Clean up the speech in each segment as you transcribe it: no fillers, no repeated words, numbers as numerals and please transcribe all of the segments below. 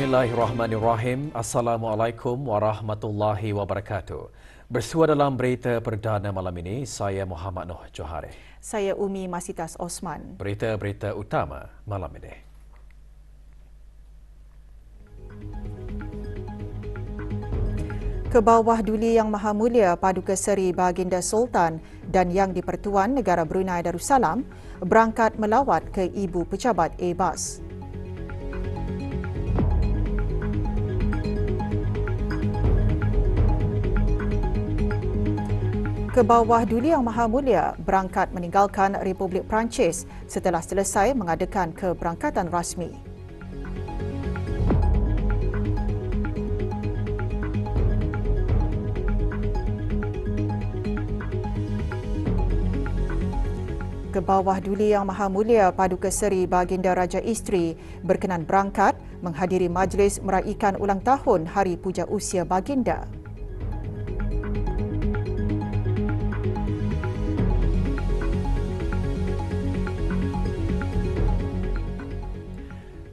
Bismillahirrahmanirrahim. Assalamualaikum warahmatullahi wabarakatuh. Bersua dalam berita perdana malam ini, saya Muhammad Noh Johari. Saya Umi Masitas Osman. Berita-berita utama malam ini. Kebawah Duli Yang Maha Mulia Paduka Seri Baginda Sultan dan Yang di-Pertuan Negara Brunei Darussalam berangkat melawat ke Ibu Pejabat Airbus. Kebawah Duli Yang Maha Mulia berangkat meninggalkan Republik Perancis setelah selesai mengadakan keberangkatan rasmi. Kebawah Duli Yang Maha Mulia Paduka Seri Baginda Raja Isteri berkenan berangkat menghadiri majlis meraikan ulang tahun Hari Puja Usia Baginda.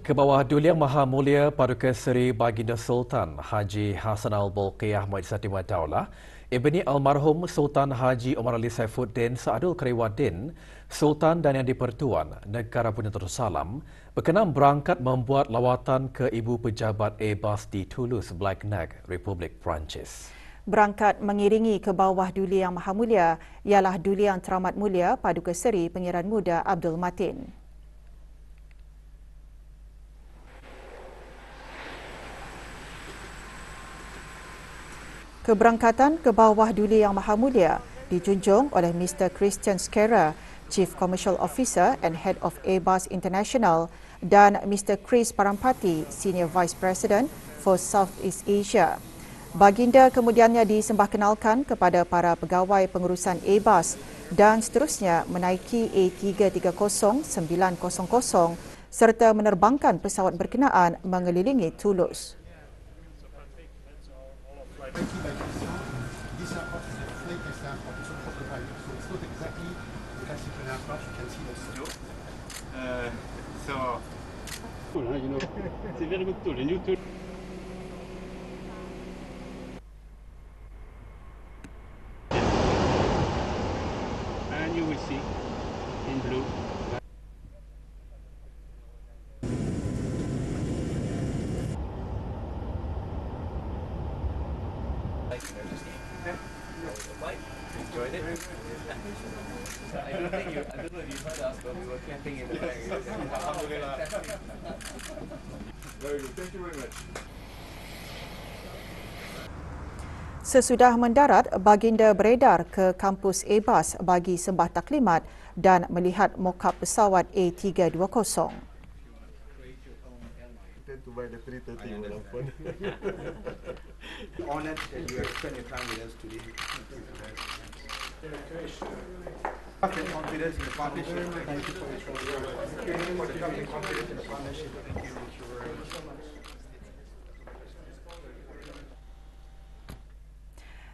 Kebawah Duli Yang Maha Mulia Paduka Seri Baginda Sultan Haji Hassan Al-Bolkiah Muizzati wa Daulah Ibni Almarhum Sultan Haji Omar Ali Saifuddin Saadul Kariwaddin, Sultan dan Yang di-Pertuan Negara Brunei Darussalam berkenan berangkat membuat lawatan ke Ibu Pejabat Airbus di Toulouse, Blagnac, Republik Perancis. Berangkat mengiringi Kebawah Duli Yang Maha Mulia ialah Duli Yang Teramat Mulia Paduka Seri Pangeran Muda Abdul Matin. Keberangkatan Kebawah Duli Yang Maha Mulia dijunjung oleh Mr. Christian Skera, Chief Commercial Officer and Head of Airbus International, dan Mr. Chris Parampati, Senior Vice President for Southeast Asia. Baginda kemudiannya disembahkenalkan kepada para pegawai pengurusan Airbus dan seterusnya menaiki A330-900 serta menerbangkan pesawat berkenaan mengelilingi Toulouse. These are flight examples of the pilot, so it's not exactly the classic aircraft. You can see the it's a very good tool. A new tool. And you will see in blue. Enjoyed it? I don't know if you heard us, but we were camping in the back. Alhamdulillah. Very good. Thank you very much. Sesudah mendarat, Baginda beredar ke kampus Airbus bagi sembah taklimat dan melihat mokap pesawat A320. To buy the 330 Honored that you have spent your time with us today. Trust and confidence in the partnership. Thank you for your trust. Thank you for the trust and confidence in the partnership. Thank you.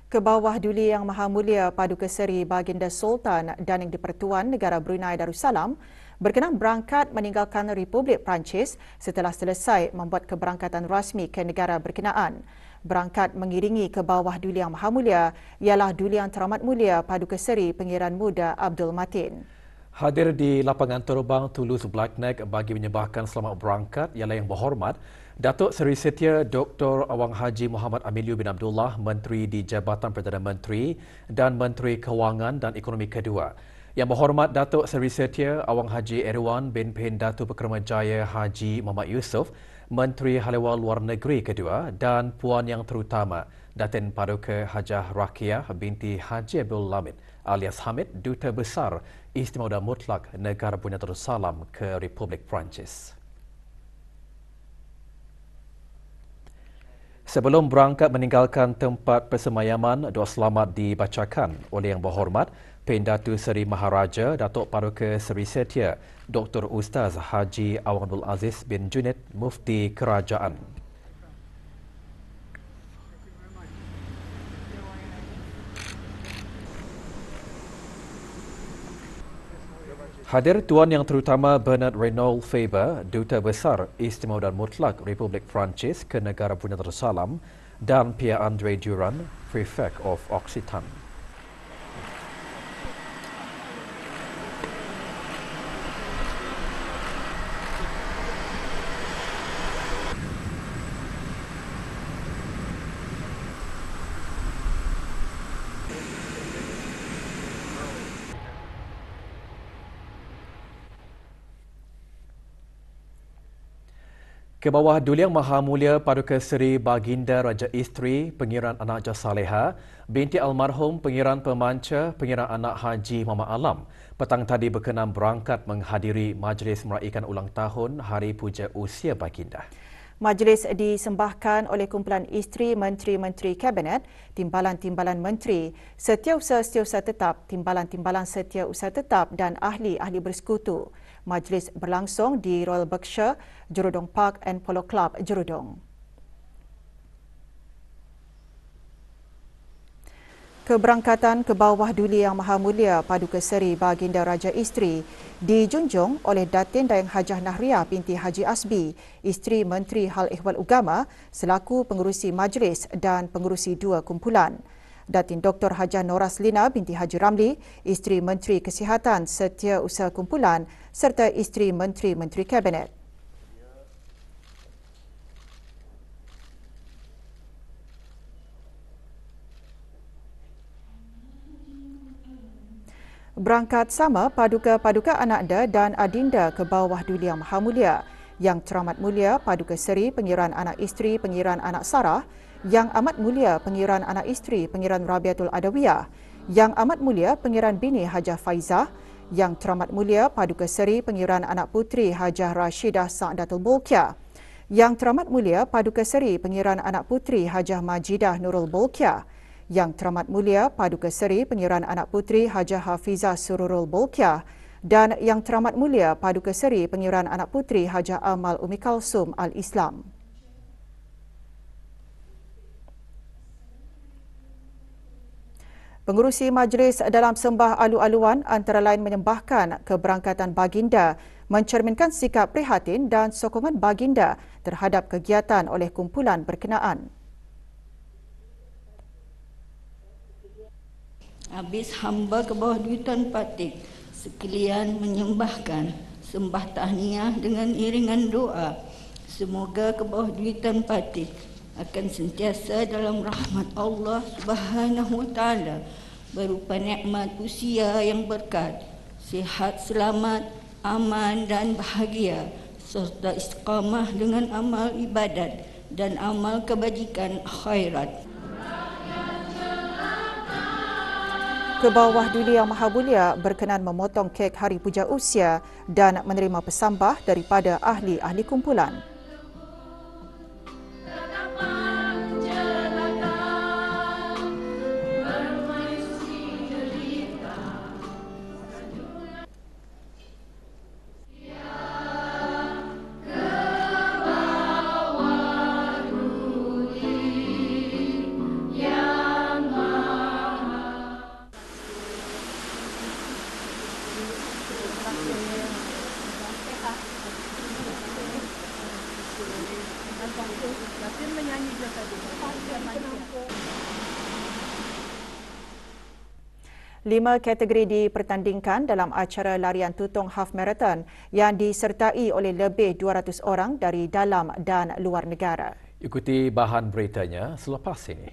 Kebawah Duli Yang Maha Mulia Paduka Seri Baginda Sultan dan Yang di-Pertuan Negara Brunei Darussalam berkenan berangkat meninggalkan Republik Perancis setelah selesai membuat keberangkatan rasmi ke negara berkenaan. Berangkat mengiringi Kebawah Duli Yang Maha Mulia ialah Duli Yang Teramat Mulia Paduka Seri Pangeran Muda Abdul Matin. Hadir di lapangan terbang Toulouse Blagnac bagi menyembahkan selamat berangkat ialah Yang Berhormat Datuk Seri Setia Dr. Awang Haji Muhammad Amiliu bin Abdullah, Menteri di Jabatan Perdana Menteri dan Menteri Kewangan dan Ekonomi kedua. Yang Berhormat Datuk Seri Setia Awang Haji Erwan bin Datuk Pekermajaya Haji Muhammad Yusof, Menteri Haliwal Luar Negeri kedua, dan Puan Yang Terutama Datin Paduka Hajah Rakiah binti Haji Abdul Lamid alias Hamid, Duta Besar Istimewa Mutlak Negara Brunei Darussalam ke Republik Perancis. Sebelum berangkat meninggalkan tempat persemayaman, doa selamat dibacakan oleh Yang Berhormat Pendatu Seri Maharaja Datuk Paduka Seri Setia Dr. Ustaz Haji Awang Abdul Aziz bin Junid, Mufti Kerajaan. Hadir Tuan Yang Terutama Bernard Renault Faber, Duta Besar Istimewa dan Mutlak Republik Perancis ke Negara Brunei Darussalam, dan Pierre-Andre Durand, Prefect of Occitan. Ke bawah Duli Yang Maha Mulia Paduka Seri Baginda Raja Isteri Pengiran Anak Jah Saleha binti almarhum Pengiran Pemanca Pengiran Anak Haji Muhammad Alam petang tadi berkenan berangkat menghadiri majlis meraikan ulang tahun Hari Puja Usia Baginda. Majlis disembahkan oleh kumpulan isteri menteri-menteri kabinet, timbalan-timbalan menteri, setiausaha-setiausaha tetap, timbalan-timbalan setiausaha tetap dan ahli-ahli bersekutu. Majlis berlangsung di Royal Berkshire, Jurudong Park and Polo Club, Jurudong. Keberangkatan ke bawah Duli Yang Maha Mulia Paduka Seri Baginda Raja Isteri dijunjung oleh Datin Dayang Hajah Nahriah binti Haji Asbi, Isteri Menteri Hal Ehwal Ugama selaku pengerusi majlis dan pengerusi dua kumpulan. Datin Dr. Hajah Noraslina binti Haji Ramli, Isteri Menteri Kesihatan Setiausaha Kumpulan serta Isteri Menteri-Menteri Kabinet. Berangkat sama paduka-paduka anakda dan adinda ke bawah Duli Yang Maha Mulia, Yang Teramat Mulia Paduka Seri Pengiran Anak Isteri Pengiran Anak Sarah, Yang Amat Mulia Pengiran Anak Isteri Pengiran Rabiatul Adawiyah, Yang Amat Mulia Pengiran Bini Hajah Faizah, Yang Teramat Mulia Paduka Seri Pengiran Anak Puteri Hajah Rashidah Sa'datul Bolkiah, Yang Teramat Mulia Paduka Seri Pengiran Anak Puteri Hajah Majidah Nurul Bolkiah, Yang Teramat Mulia Paduka Seri Pengiran Anak Puteri Hajah Hafizah Sururul Bolkiah dan Yang Teramat Mulia Paduka Seri Pengiran Anak Puteri Hajah Amal Umi Kalsum Al-Islam. Pengurusi majlis dalam sembah alu-aluan antara lain menyembahkan keberangkatan baginda, mencerminkan sikap prihatin dan sokongan baginda terhadap kegiatan oleh kumpulan berkenaan. Habis hamba ke bawah Dutan Patik sekalian menyembahkan sembah tahniah dengan iringan doa. Semoga ke bawah Dutan Patik akan sentiasa dalam rahmat Allah Subhanahu Wa Taala berupa nikmat usia yang berkat, sihat selamat, aman dan bahagia serta istiqamah dengan amal ibadat dan amal kebajikan akhirat. Ke bawah Duli Yang Maha Mulia berkenan memotong kek Hari Puja Usia dan menerima pesambah daripada ahli-ahli kumpulan. Lima kategori dipertandingkan dalam acara larian tutung half marathon yang disertai oleh lebih 200 orang dari dalam dan luar negara. Ikuti bahan beritanya selepas ini.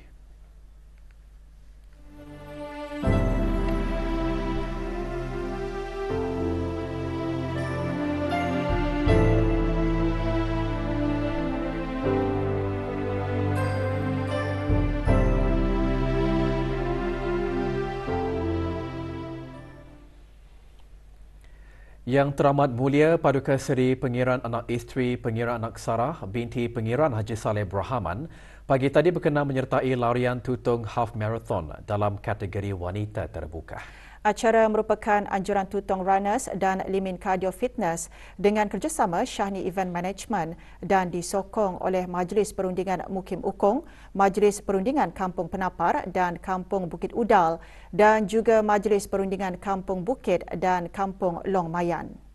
Yang Teramat Mulia Paduka Seri Pengiran Anak Isteri Pengiran Anak Sarah binti Pengiran Haji Saleh Brahaman pagi tadi berkenan menyertai larian tutung half marathon dalam kategori wanita terbuka. Acara merupakan anjuran Tutong Runners dan Limin Cardio Fitness dengan kerjasama Syahni Event Management dan disokong oleh Majlis Perundingan Mukim Ukong, Majlis Perundingan Kampung Penapar dan Kampung Bukit Udal dan juga Majlis Perundingan Kampung Bukit dan Kampung Long Mayan.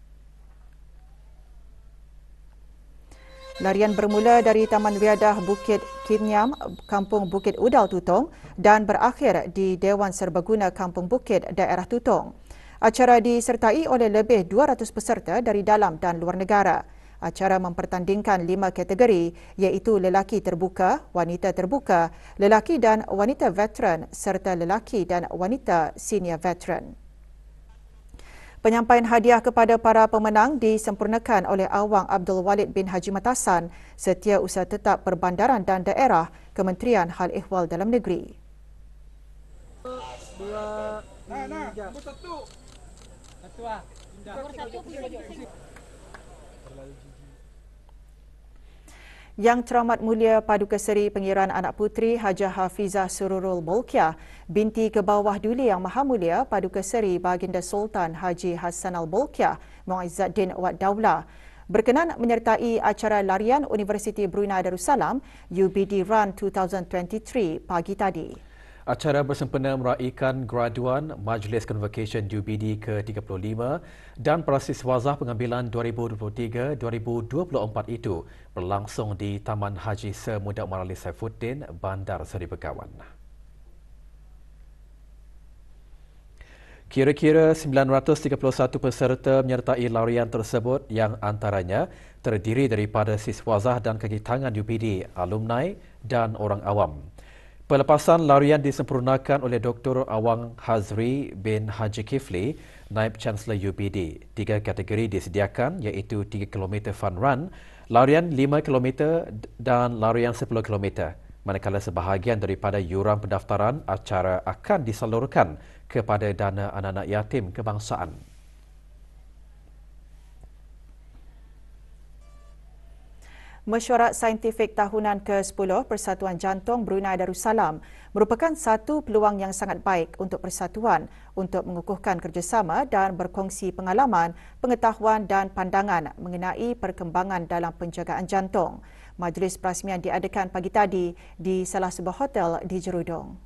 Larian bermula dari Taman Riadah Bukit Kinyam, Kampung Bukit Udal Tutong dan berakhir di Dewan Serbaguna Kampung Bukit, daerah Tutong. Acara disertai oleh lebih 200 peserta dari dalam dan luar negara. Acara mempertandingkan 5 kategori iaitu lelaki terbuka, wanita terbuka, lelaki dan wanita veteran serta lelaki dan wanita senior veteran. Penyampaian hadiah kepada para pemenang disempurnakan oleh Awang Abdul Walid bin Haji Matasan, Setiausaha Tetap Perbandaran dan Daerah, Kementerian Hal Ehwal Dalam Negeri. Yang Teramat Mulia Paduka Seri Pengiraan Anak Puteri Hajah Hafizah Sururul Bolkiah binti Kebawah Duli Yang Maha Mulia Paduka Seri Baginda Sultan Haji Hassanal Bolkiah Muizzaddin Wad Daulah berkenan menyertai acara larian Universiti Brunei Darussalam UBD Run 2023 pagi tadi. Acara bersempena meraihkan graduan Majlis Convocation UBD ke-35 dan Prasiswazah Pengambilan 2023-2024 itu berlangsung di Taman Haji Sir Muda Umar Ali Saifuddin, Bandar Seri Begawan. Kira-kira 931 peserta menyertai larian tersebut yang antaranya terdiri daripada siswazah dan kaki tangan UBD, alumni dan orang awam. Pelepasan larian disempurnakan oleh Dr. Awang Hazri bin Haji Kifli, Naib Chancellor UBD. 3 kategori disediakan iaitu 3 km fun run, larian 5 km dan larian 10 km. Manakala sebahagian daripada yuran pendaftaran acara akan disalurkan kepada dana anak-anak yatim kebangsaan. Mesyuarat Saintifik Tahunan ke-10 Persatuan Jantung Brunei Darussalam merupakan satu peluang yang sangat baik untuk persatuan untuk mengukuhkan kerjasama dan berkongsi pengalaman, pengetahuan dan pandangan mengenai perkembangan dalam penjagaan jantung. Majlis perasmian diadakan pagi tadi di salah sebuah hotel di Jerudong.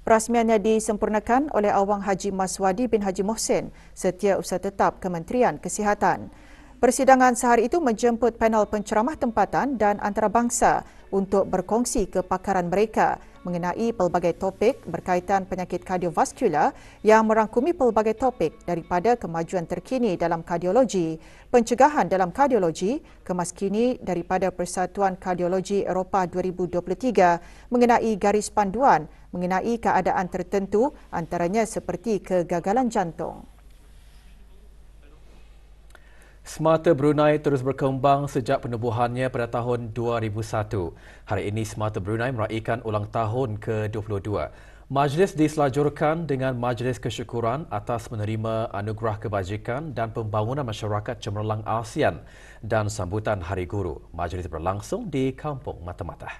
Perasmiannya disempurnakan oleh Awang Haji Maswadi bin Haji Mohsin, Setiausaha Tetap Kementerian Kesihatan. Persidangan sehari itu menjemput panel penceramah tempatan dan antarabangsa untuk berkongsi kepakaran mereka mengenai pelbagai topik berkaitan penyakit kardiovaskular yang merangkumi pelbagai topik daripada kemajuan terkini dalam kardiologi, pencegahan dalam kardiologi, kemas kini daripada Persatuan Kardiologi Eropah 2023 mengenai garis panduan mengenai keadaan tertentu antaranya seperti kegagalan jantung. Semata Brunei terus berkembang sejak penubuhannya pada tahun 2001. Hari ini Semata Brunei meraihkan ulang tahun ke-22. Majlis diselajurkan dengan Majlis Kesyukuran atas menerima Anugerah Kebajikan dan Pembangunan Masyarakat Cemerlang ASEAN dan sambutan Hari Guru. Majlis berlangsung di Kampung Mata-Mata.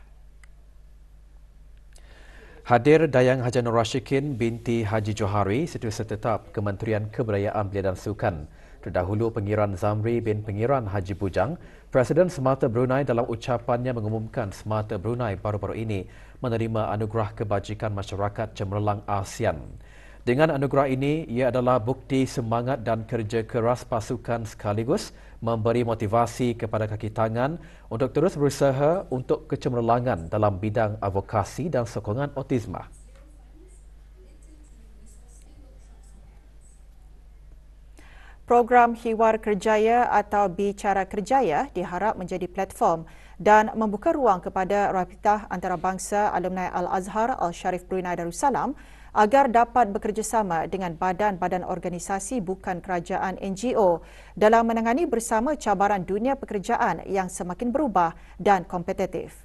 Hadir Dayang Haji Nur Rashikin binti Haji Johari, Setiausaha Tetap Kementerian Kebudayaan Belia dan Sukan. Terdahulu Pengiran Zamri bin Pengiran Haji Bujang, Presiden Semata Brunei dalam ucapannya mengumumkan Semata Brunei baru-baru ini menerima Anugerah Kebajikan Masyarakat Cemerlang ASEAN. Dengan anugerah ini, ia adalah bukti semangat dan kerja keras pasukan sekaligus memberi motivasi kepada kaki tangan untuk terus berusaha untuk kecemerlangan dalam bidang advokasi dan sokongan autisma. Program Hiwar Kerjaya atau Bicara Kerjaya diharap menjadi platform dan membuka ruang kepada Rabitah Antarabangsa Alumni Al-Azhar Al-Sharif Brunei Darussalam agar dapat bekerjasama dengan badan-badan organisasi bukan kerajaan NGO dalam menangani bersama cabaran dunia pekerjaan yang semakin berubah dan kompetitif.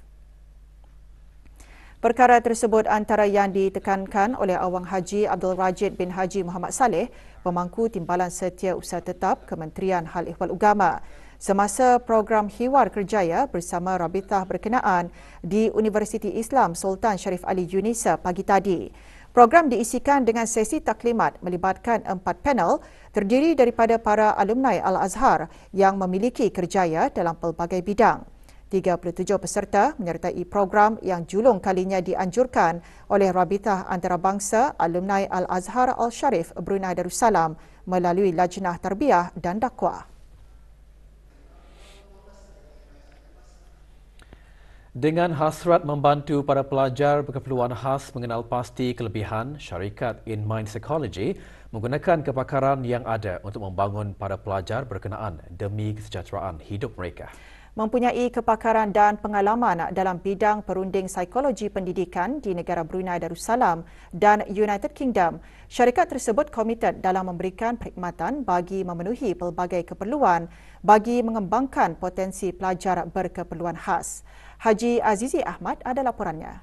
Perkara tersebut antara yang ditekankan oleh Awang Haji Abdul Rajid bin Haji Muhammad Saleh, Pemangku Timbalan Setiausaha Tetap Kementerian Hal Ehwal Agama, semasa program Hiwar Kerjaya bersama Rabitah berkenaan di Universiti Islam Sultan Sharif Ali Yunisa pagi tadi. Program diisikan dengan sesi taklimat melibatkan 4 panel terdiri daripada para alumni Al-Azhar yang memiliki kerjaya dalam pelbagai bidang. 37 peserta menyertai program yang julung kalinya dianjurkan oleh Rabitah Antarabangsa Alumni Al-Azhar Al-Sharif Brunei Darussalam melalui Lajnah Tarbiyah dan Dakwah. Dengan hasrat membantu para pelajar berkeperluan khas mengenal pasti kelebihan, syarikat InMind Psychology menggunakan kepakaran yang ada untuk membangun para pelajar berkenaan demi kesejahteraan hidup mereka. Mempunyai kepakaran dan pengalaman dalam bidang perunding psikologi pendidikan di negara Brunei Darussalam dan United Kingdom, syarikat tersebut komited dalam memberikan perkhidmatan bagi memenuhi pelbagai keperluan bagi mengembangkan potensi pelajar berkeperluan khas. Haji Azizi Ahmad ada laporannya.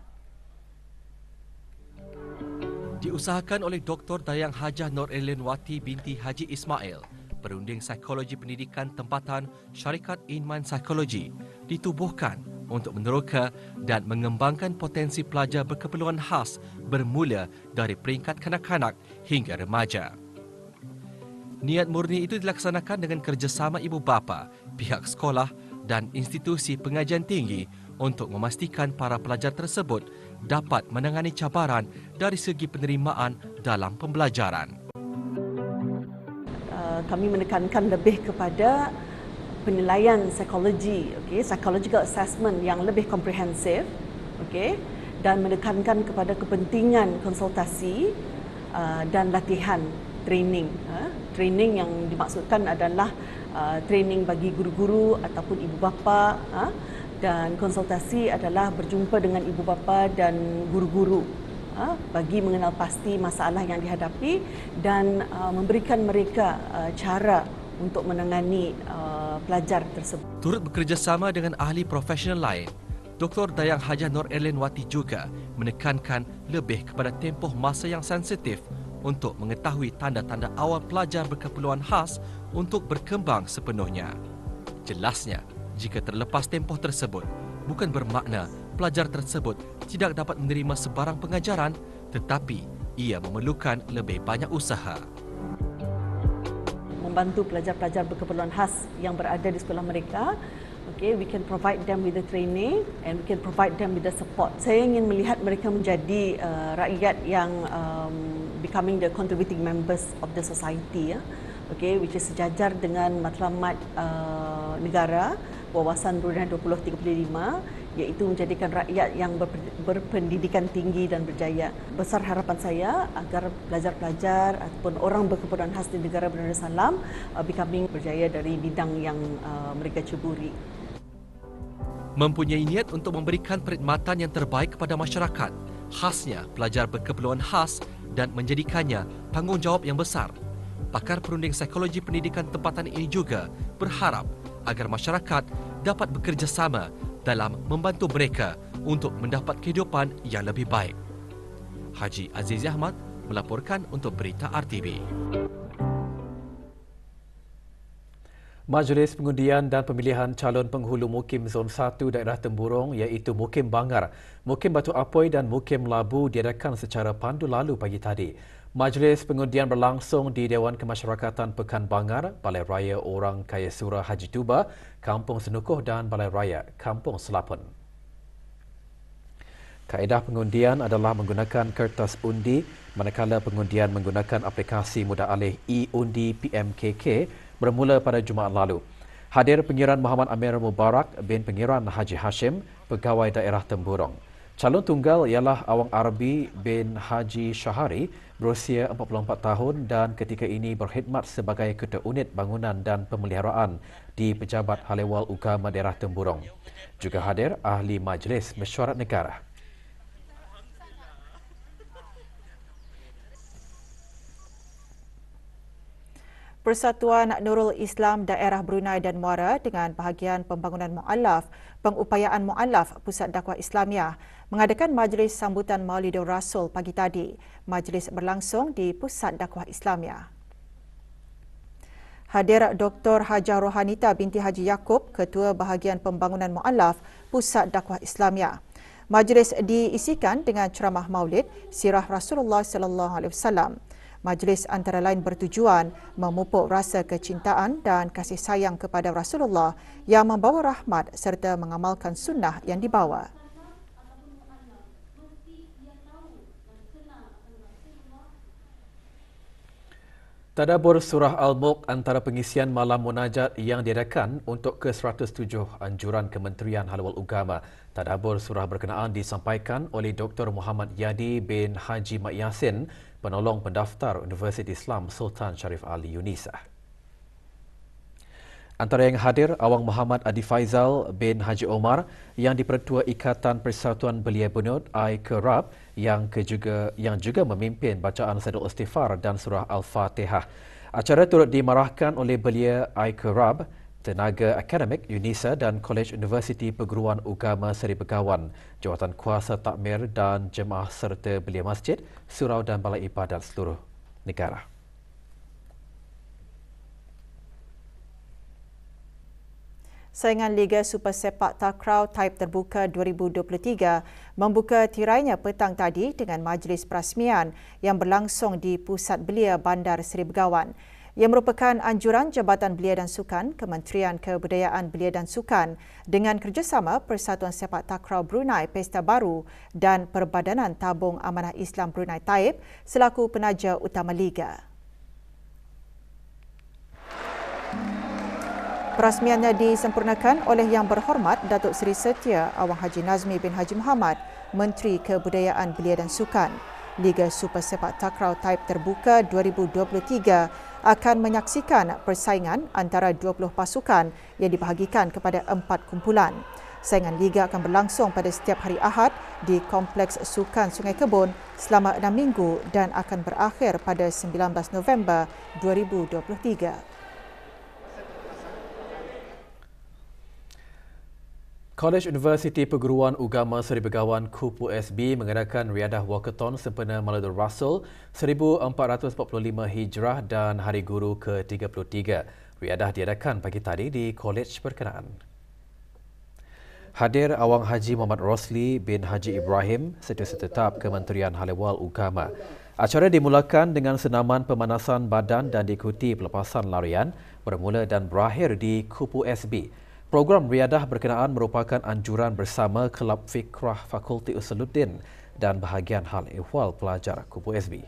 Diusahakan oleh Dr. Dayang Hajah Nur Ellen Wati binti Haji Ismail, perunding psikologi pendidikan tempatan syarikat InMind Psychology ditubuhkan untuk meneroka dan mengembangkan potensi pelajar berkeperluan khas bermula dari peringkat kanak-kanak hingga remaja. Niat murni itu dilaksanakan dengan kerjasama ibu bapa, pihak sekolah dan institusi pengajian tinggi untuk memastikan para pelajar tersebut dapat menangani cabaran dari segi penerimaan dalam pembelajaran. Kami menekankan lebih kepada penilaian psikologi, psychological assessment yang lebih komprehensif, dan menekankan kepada kepentingan konsultasi dan latihan training. Training yang dimaksudkan adalah training bagi guru-guru ataupun ibu bapa, dan konsultasi adalah berjumpa dengan ibu bapa dan guru-guru bagi mengenal pasti masalah yang dihadapi dan memberikan mereka cara untuk menangani pelajar tersebut. Turut bekerjasama dengan ahli profesional lain, Dr. Dayang Hajah Nur Ellen Wati juga menekankan lebih kepada tempoh masa yang sensitif untuk mengetahui tanda-tanda awal pelajar berkeperluan khas untuk berkembang sepenuhnya. Jelasnya, jika terlepas tempoh tersebut, bukan bermakna pelajar tersebut tidak dapat menerima sebarang pengajaran, tetapi ia memerlukan lebih banyak usaha. Membantu pelajar-pelajar berkeperluan khas yang berada di sekolah mereka, we can provide them with the training and we can provide them with the support. Saya ingin melihat mereka menjadi rakyat yang becoming the contributing members of the society, which is sejajar dengan matlamat negara Wawasan Brunei 2035, iaitu menjadikan rakyat yang berpendidikan tinggi dan berjaya. Besar harapan saya agar pelajar-pelajar ataupun orang berkeperluan khas di negara Brunei Darussalam becoming berjaya dari bidang yang mereka ceburi. Mempunyai niat untuk memberikan perkhidmatan yang terbaik kepada masyarakat, khasnya pelajar berkeperluan khas, dan menjadikannya tanggungjawab yang besar. Pakar perunding psikologi pendidikan tempatan ini juga berharap agar masyarakat dapat bekerjasama dalam membantu mereka untuk mendapat kehidupan yang lebih baik. Haji Azizi Ahmad melaporkan untuk Berita RTB. Majlis Pengundian dan Pemilihan Calon Penghulu Mukim Zon 1 Daerah Temburong iaitu Mukim Bangar, Mukim Batu Apoi dan Mukim Labu diadakan secara pandu lalu pagi tadi. Majlis pengundian berlangsung di Dewan Kemasyarakatan Pekan Bangar, Balai Raya Orang Kaya Surah Haji Tuba, Kampung Senukuh dan Balai Raya Kampung Selapun. Kaedah pengundian adalah menggunakan kertas undi, manakala pengundian menggunakan aplikasi mudah alih e-undi PMKK bermula pada Jumaat lalu. Hadir Pengiran Muhammad Amir Mubarak bin Pengiran Haji Hashim, Pegawai Daerah Temburong. Calon tunggal ialah Awang Arbi bin Haji Syahari, berusia 44 tahun dan ketika ini berkhidmat sebagai Ketua Unit Bangunan dan Pemeliharaan di Pejabat Halewal Ugama Daerah Temburong. Juga hadir Ahli Majlis Mesyuarat Negara. Persatuan Nurul Islam Daerah Brunei dan Muara dengan bahagian Pembangunan Mu'allaf, Pengupayaan Mu'allaf Pusat Dakwah Islamiah mengadakan majlis sambutan Maulidur Rasul pagi tadi. Majlis berlangsung di Pusat Dakwah Islamiah. Hadir Dr. Hajah Rohanita binti Haji Yaakob, Ketua Bahagian Pembangunan Mu'allaf Pusat Dakwah Islamiah. Majlis diisikan dengan ceramah Maulid Sirah Rasulullah sallallahu alaihi wasallam. Majlis antara lain bertujuan memupuk rasa kecintaan dan kasih sayang kepada Rasulullah yang membawa rahmat serta mengamalkan sunnah yang dibawa. Tadabbur Surah Al-Mulk antara pengisian malam munajat yang diadakan untuk ke-107 anjuran Kementerian Hal Ehwal Agama. Tadabbur surah berkenaan disampaikan oleh Dr. Muhammad Yadi bin Haji Mat Yassin, penolong pendaftar Universiti Islam Sultan Sharif Ali Yunisah. Antara yang hadir, Awang Muhammad Adi Faizal bin Haji Omar yang di-Pertua Ikatan Persatuan Belia Bunud IKERAB yang juga memimpin bacaan Saidul Istighfar dan Surah Al-Fatihah. Acara turut dimarahkan oleh Belia IKERAB, Tenaga Akademik UNISA dan Kolej Universiti Perguruan Agama Seri Begawan, Jawatan Kuasa Takmir dan Jemaah serta Belia Masjid, Surau dan Balai Ibadat seluruh negara. Saingan Liga Super Sepak Takraw Taip Terbuka 2023 membuka tirainya petang tadi dengan majlis perasmian yang berlangsung di Pusat Belia Bandar Seri Begawan. Ia merupakan anjuran Jabatan Belia dan Sukan, Kementerian Kebudayaan Belia dan Sukan dengan kerjasama Persatuan Sepak Takraw Brunei Pesta Baru dan Perbadanan Tabung Amanah Islam Brunei Taib selaku penaja utama Liga. Perasmiannya disempurnakan oleh Yang Berhormat Datuk Seri Setia Awang Haji Nazmi bin Haji Muhammad, Menteri Kebudayaan Belia dan Sukan. Liga Super Sepak Takraw Taip Terbuka 2023 akan menyaksikan persaingan antara 20 pasukan yang dibahagikan kepada 4 kumpulan. Saingan Liga akan berlangsung pada setiap hari Ahad di Kompleks Sukan Sungai Kebun selama 6 minggu dan akan berakhir pada 19 November 2023. Kolej Universiti Perguruan Agama Seri Begawan KUPU SB mengadakan riadah walkathon sempena Maulidul Rasul 1445 Hijrah dan Hari Guru ke-33. Riadah diadakan pagi tadi di kolej berkenaan. Hadir Awang Haji Muhammad Rosli bin Haji Ibrahim, Setiausaha Tetap Kementerian Hal Ehwal Agama. Acara dimulakan dengan senaman pemanasan badan dan diikuti pelepasan larian bermula dan berakhir di KUPU SB. Program riadah berkenaan merupakan anjuran bersama Kelab Fikrah Fakulti Usuluddin dan bahagian hal ehwal pelajar KUPU SB.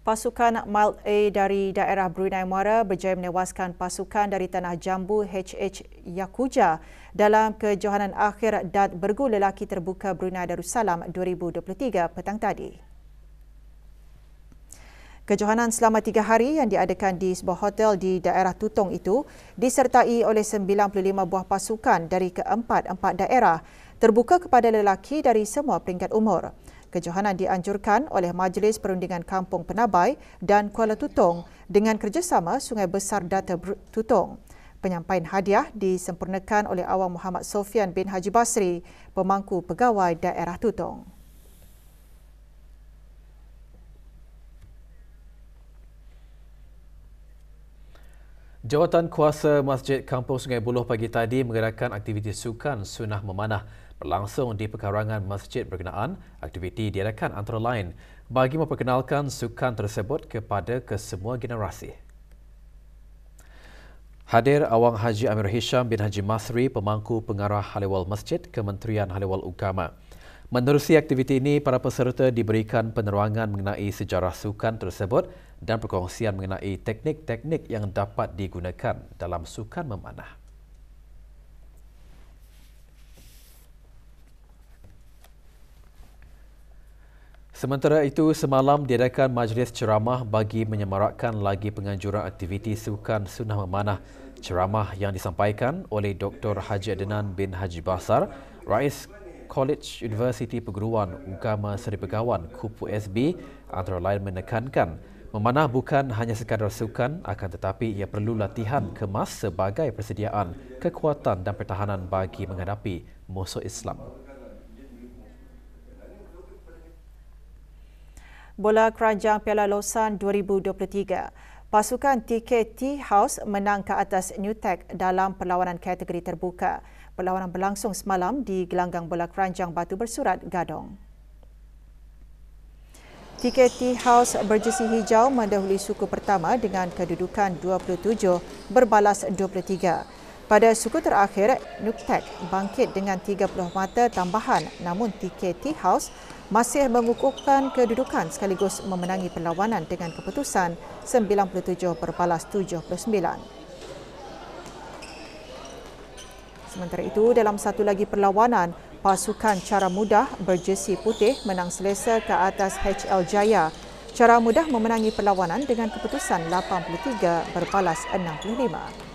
Pasukan Mild A dari daerah Brunei Muara berjaya menewaskan pasukan dari Tanah Jambu HH Yakuja dalam kejohanan akhir Dat Bergu Lelaki Terbuka Brunei Darussalam 2023 petang tadi. Kejohanan selama 3 hari yang diadakan di sebuah hotel di daerah Tutong itu disertai oleh 95 buah pasukan dari keempat-empat daerah terbuka kepada lelaki dari semua peringkat umur. Kejohanan dianjurkan oleh Majlis Perundingan Kampung Penabai dan Kuala Tutong dengan kerjasama Sungai Besar Data Tutong. Penyampaian hadiah disempurnakan oleh Awang Muhammad Sofian bin Haji Basri, pemangku pegawai daerah Tutong. Jawatan Kuasa Masjid Kampung Sungai Buloh pagi tadi mengadakan aktiviti sukan sunnah memanah berlangsung di pekarangan masjid berkenaan. Aktiviti diadakan antara lain bagi memperkenalkan sukan tersebut kepada kesemua generasi. Hadir Awang Haji Amir Hisham bin Haji Masri, pemangku pengarah Hal Ehwal Masjid Kementerian Hal Ehwal Agama. Menerusi aktiviti ini, para peserta diberikan penerangan mengenai sejarah sukan tersebut dan perkongsian mengenai teknik-teknik yang dapat digunakan dalam sukan memanah. Sementara itu, semalam diadakan majlis ceramah bagi menyemarakkan lagi penganjuran aktiviti sukan sunnah memanah. Ceramah yang disampaikan oleh Dr. Haji Adnan bin Haji Basar, Rais Kolej Universiti Perguruan Agama Seri Begawan KUPU SB, antara lain menekankan memanah bukan hanya sekadar sukan, akan tetapi ia perlu latihan kemas sebagai persediaan kekuatan dan pertahanan bagi menghadapi musuh Islam. Bola Keranjang Piala Lausanne 2023. Pasukan TKT House menang ke atas Newtech dalam perlawanan kategori terbuka. Perlawanan berlangsung semalam di gelanggang Bola Keranjang Batu Bersurat, Gadong. TKT House berjersey hijau mendahului suku pertama dengan kedudukan 27 berbalas 23. Pada suku terakhir, Newtech bangkit dengan 30 mata tambahan, namun TKT House masih mengukuhkan kedudukan sekaligus memenangi perlawanan dengan keputusan 97 berbalas 79. Sementara itu, dalam satu lagi perlawanan, pasukan Cara Mudah berjersey putih menang selesa ke atas HL Jaya. Cara Mudah memenangi perlawanan dengan keputusan 83 berbalas 65.